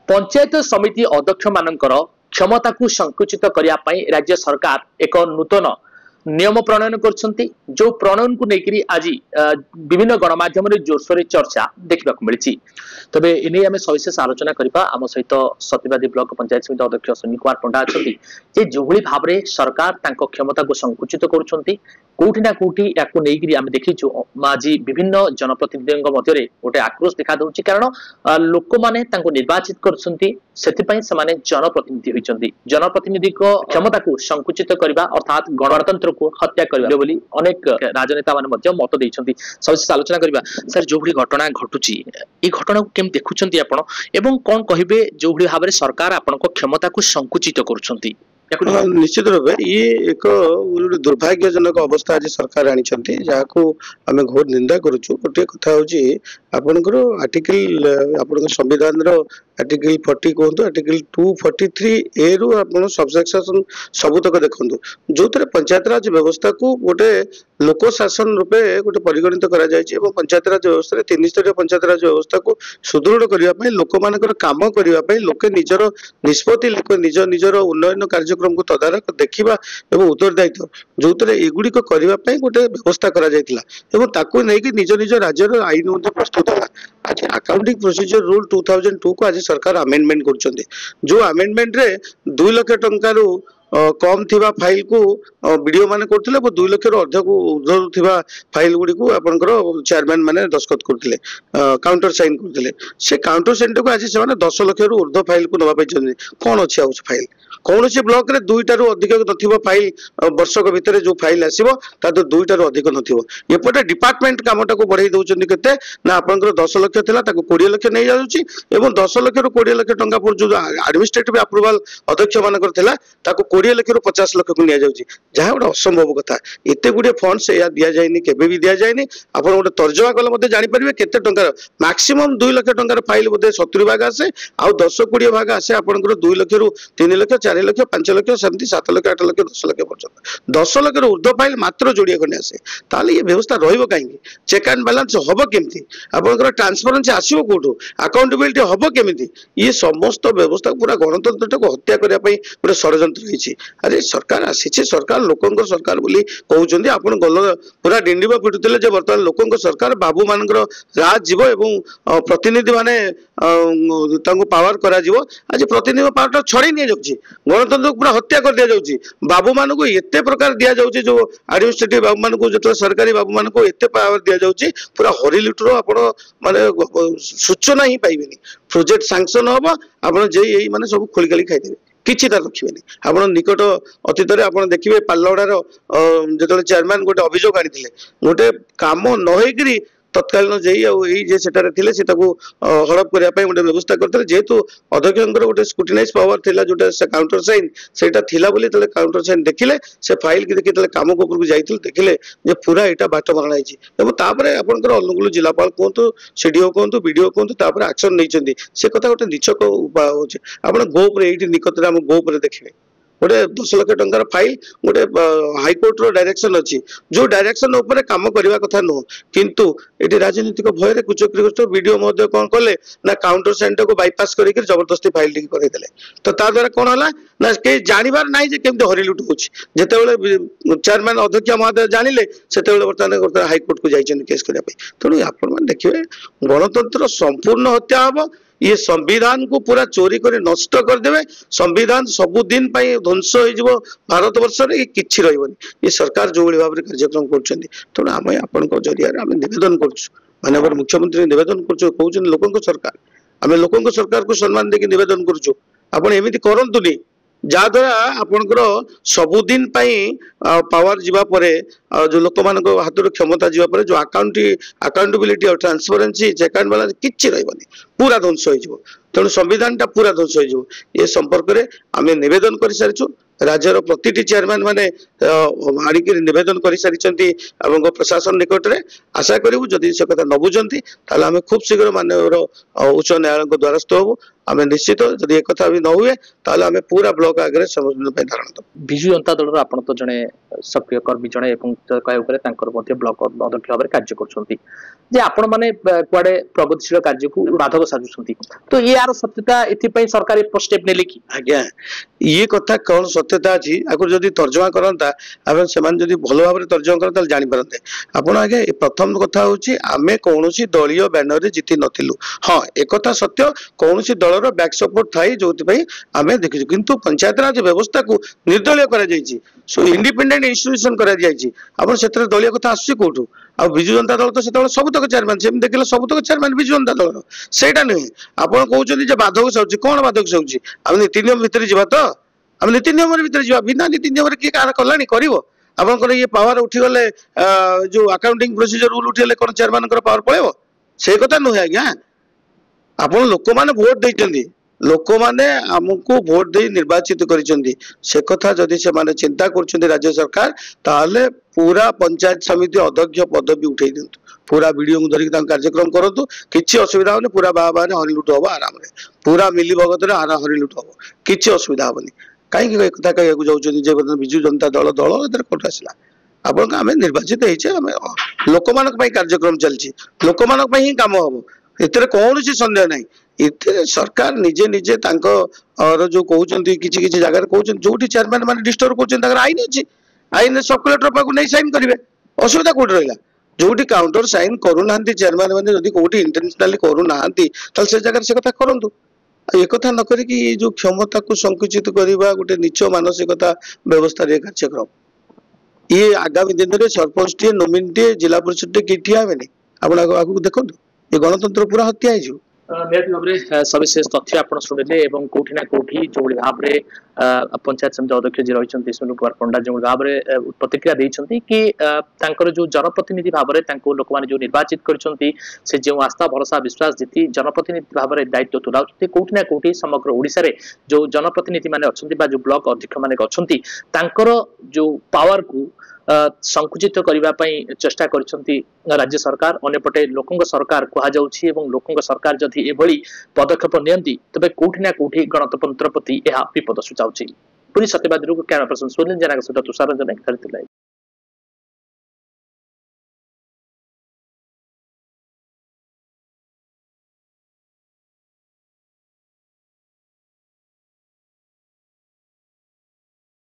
पंचायत समिति अध्यक्ष मानकर क्षमता को संकुचित करने राज्य सरकार एक नूतन नियम प्रणयन कर जो प्रणयन को लेकर आज विभिन्न गणमाध्यम जोरसोर चर्चा देखा मिली। तबे इन्हें आम सविशेष आलोचना करबा आम सहित सत्यवादी ब्लॉक पंचायत समिति अध्यक्ष सुनील कुमार पंडा अच्छा जो भाव में सरकार क्षमता को संकुचित करुँच कोठी ना कोठी याकू नहीं आम देखीचु आज विभिन्न जनप्रतिनिधि मध्य गोटे आक्रोश देखा दूसरी कारण लोक मैंने निर्वाचित करते जनप्रतिनिधि होती जनप्रतिनिधि क्षमता को संकुचित करने अर्थात गणतंत्र को हत्या करने बोली अनेक राजनेता माने मत देइछन्ति। सविशेष आलोचना करबा सर जो भली घटना घटुची ई घटना को केम देखुछन्ति आपण एवं कोन कहिबे जो भली भाबरे सरकार आपनको क्षमता को संकुचित करूछन्ति। निश्चित रूप ये एक दुर्भाग्यजनक अवस्था आज सरकार आनी आम घोर निंदा करुचु। गोटे कथा हूँ आपंकर आर्टिकल आप संविधान आर्टिकल 40 कहतु आर्टिकल 243A रु आप सबसेक्शन सबुतक देखु जो पंचायतराज व्यवस्था को गोटे लोक शासन रूपे गोटे परिगणित पंचायतराज व्यवस्था 3 स्तरीय पंचायतराज व्यवस्था को सुदृढ़ करने लोक मान कम करने लोके निजर निष्पत्ति निज निजर उन्नयन कार्यक्रम को तदारख देखा और उत्तरदायित्व जो एगुड़िक करने गोटे व्यवस्था कर निज निज राज्यर आईन प्रस्तुत है। आज अकाउंटिंग प्रोसीजर रूल 2002 को आज सरकार अमेंडमेंट कर जो अमेंडमेंट रे 2 लाख टंका कम थिबा फाइल को वीडियो माने करथिले 2 लाख रु अर्ध को उर्ध्व थिबा फाइल गुडी को आपनकर चेयरमैन माने दस्खत करथिले काउंटर साइन करथिले से काउंटर साइन को आज से माने 10 लाख रु उर्ध्व फाइल को नबा पाइछन कोन अछि आउस फाइल कौन से ब्लॉक रे 2टा रु अधिक नथिबो फाइल वर्षक भितर जो फाइल आसीबो ता तो 2टा रु अधिक नथिबो एपटे डिपार्टमेंट कामटा को बढ़ाई दउचन केते ना आपनकर 10 लाख थिला ताको 20 लाख नै जाउची एवं 10 लाख रु 20 लाख टंका पर जो एडमिनिस्ट्रेटिव अप्रूवल अध्यक्ष मानकर थिला ताको 20 लाख रु 50 लाख को निया जाउची जहा गोटे असंभव कथा एते गुडे फंड्स या दिया जायनी केबे भी दिया जायनी आपन गोटे तर्जमा कले मध्ये जानि परिबे केते टंका मैक्सिमम 2 लाख टंका फाइल मध्ये 70 भाग आसे आ 10 20 भाग आसे आपनकर 2 लाख रु 3 लाख 4 लाख 5 लाख सेमती 7 लाख 8 लाख 10 लाख पर्यंत 10 लाख रु उर्ध्व फाइल मात्र जोड़िया खंडे आसे ताले ये व्यवस्था रहिबो काहेकि चेक एंड बैलेंस हबो केमती आपनकर ट्रांसपेरेंसी आसीबो कोठो अकाउंटेबिलिटी हबो केमती ये समस्त व्यवस्था पूरा गणतंत्र को हत्या करिया पई पूरा षडयंत्र रहिछि। अरे सरकार आसीछि सरकार लोकंकर सरकार बोली कहउछन्ती आपन गल पूरा डिंडीबा पिटुतले जे वर्तमान लोकंकर सरकार बाबू मानकर राज जीव एवं प्रतिनिधि माने तांको पावर करा जीव आज प्रतिनिधि पावर छड़ी नै जाउछि गणतंत्र पूरा हत्या कर दिया जाउछि बाबू मान को एते प्रकार दिया जाउछि जो एडमिनिस्ट्रेटिव बाबू मान को जो सरकारी बाबू मान को एते पावर दिया जाउछि पूरा हरिलुटर आपण माने सूचना ही पाइबेनी प्रोजेक्ट सैंक्शन होबो आपण जे एई माने सब खोली खाली खाइ देबे किछि तार रखिबेनी आपण निकट अतीत रे आपण देखिबे पाल्लौडार जेतले चेयरमैन गोटे अभियोग आनिथिले गोटे काम न होइकरी तत्कालीन जे सेटारे थिले से ताको हड़प करिया पई गोटे व्यवस्था करथले जेहेतु अध्यक्षंकर गोटे स्क्रूटिनाइज पावर थिला जोटा से काउंटर साइन सेटा थिला बोली तले काउंटर साइन देखिले से फाइल की देखि तले काम को ऊपर को जाइथिल देखिले जे पूरा एटा बाट मरणाई छि एवं तापरे आपनकर अनुगुल जिलापाल कोंतु सीडीओ कोंतु वीडियो कोंतु तापरे एक्शन नैचंदी से कथा गोटे निचक उपाय होछि आपण गोप रे एठी निकट रे हम गोप रे देखिबे गोटे 10 लाख टंकार फाइल गोटे हाईकोर्ट रो डायरेक्शन अच्छी जो डायरेक्शन ऊपर काम करने कथा नुह किंतु ये राजनीतिक भय कुचक्री वीडियो मध्य कौन कले ना काउंटर सेंटर को बाईपास करके जबरदस्ती फाइल टी करदेले तो ता द्वारा कौन है ना कहीं जानवर ना केमती हरिलुट होते चेयरमैन अध्यक्ष महोदय जानिले से बर्तमान हाईकोर्ट को जाइए केस करने तेणु आपण देखिए गणतंत्र संपूर्ण हत्या हम ये संविधान को पूरा चोरी कर नष्ट करदे संविधान सबुदिन ध्वंस हो भारत वर्ष में किसी रही ये सरकार जो भाव में कार्यक्रम करेणु आम आपण जरिया आम निवेदन कर मुख्यमंत्री निवेदन कर लोक सरकार आम लोक सरकार को सम्मान देकी निवेदन करमती करतुनि जहाद्वारा आपणकर सबुदिन पावर जीवा परे जो लोक मान हाथ क्षमता जीवा परे जो अकाउंटेबिलिटी और ट्रांसपेरेंसी चेक एंड बैलेंस किछि रहबनी पूरा ध्वंस हो तेणु संविधान टा पूरा ध्वंस हो ये संपर्क में आम निवेदन कर सारी राज्यर प्रति चेयरमैन माने आड़िक निवेदन कर सारी प्रशासन निकट में आशा करूँ जदि से कथा न बुझती आम खूब शीघ्र माननीय उच्च न्यायालय द्वारस्थ हबू आम निश्चित जदि एक कथा भी न हुए ताहले आम पूरा ब्लॉक आगे समझ धारणा दो विजु जनता दल आपण तो जड़े सक्रिय कर्मी जड़े कहते ब्लॉक अध्यक्ष भाव में कार्य कर आपण मैंने कुआडे प्रगतिशील कार्य को बाधक साजुंट तो ये यार सत्यता ये सरकार स्टेप ने कि आज्ञा ये कथा कौन सत्यता अच्छी आगे जदि तर्जमा करता से भल भाव तर्जमा करते जापारते आप आगे प्रथम कथा हूँ आम कौन दलीय बैनर रे जीति नथिलु हाँ एक कथा सत्य कौन दलर बैक सपोर्ट थाई जो आम देखी किंतु पंचायत राज व्यवस्था को निर्दलीय सो इंडिपेंडेंट इंस्टीट्यूशन कर दलीय कथा आसुची कौटू आ विजु जनता दल तो से सबुतक चेयरमैन से देखिए सबुतक चेयरमैन विजु जनता दल सेटा नुहे आप कहते बाधक साउची कौन बाधक साउची आम नीति नियम भितर जा तो आम नीति नियम भितर जा बिना नीति नियम किए कह कलानी कर आपंकर ये पावर उठीगले जो अकाउंटिंग प्रोसीजर रूल उठीगले कौन चेयरमैन पावर पड़ेब से कथा नुहे आज्ञा आप लोक मैंने भोट देते लोक मैंने आमको भोट दे निर्वाचित से कथा जदि से माने चिंता कर राज्य सरकार ताहले पूरा पंचायत समिति अध्यक्ष पदवी उठे दिंतु पूरा वीडियो को धरिक कार्यक्रम करूँ किसी असुविधा होनी पूरा बाबा हरिलुट हम आराम पूरा मिली भगत हरिलुट हम किसी असुविधा हेनी कहीं कथा कहूँ जाऊँ विजु जनता दल दल कौट आसला आप आम निर्वाचित होम लोक मान कार्यक्रम चलती लोक मान ही कम हम एतिर कौन सन्देह ना इतने सरकार निजे निजे जो कहते किसी जगह कहते जो चेयरमैन मैंने डिस्टर्ब कर आईन अच्छी आईन सब कलेक्टर पाक नहीं साइन करेंगे असुविधा कौट रहा जो काउंटर साइन करूना चेयरमैन मैंने कौटी इंटेंशनाली करूना से जगह से कथा करूँ एक कथा न करी जो क्षमता को संकुचित करवा गोटे नीच मानसिकता व्यवस्था कार्यक्रम ये आगामी दिन में सरपंच टे नोमिन टे जिला परिषद टे किए ठिया आप आगे देखो ये गणतंत्र पूरा हत्या हो निहत भाव में सविशेष तथ्य आप शुणिले कौटी ना कौटी जो भाव में पंचायत समिति अध्यक्ष जी रही सुनील कुमार पंडा जो भाव में प्रतिक्रिया देते कि जो जनप्रतिनिधि भाव में लोक मैंने जो निर्वाचित कर जो आस्था भरोसा विश्वास जीति जनप्रतिनिधि भाव में दायित्व तुलाऊँ कौटी ना कौटी समग्र ओडिशा रे जो जनप्रतिनिधि मैंने अच्छा जो ब्लॉक अध्यक्ष मैंने अच्छा जो पावर को संकुचित करने चेष्टा कर राज्य सरकार अंपटे लोकों सरकार कहुच्छी लोकों सरकार जदि एभली पदक्षेप नियंती तबे कौटी ना कौटी गणतंत्र प्रति यह विपद सूचाऊँ पुरी सत्यवादी कैमरा पर्सन सुनील जेना सहित तुषार रंजन।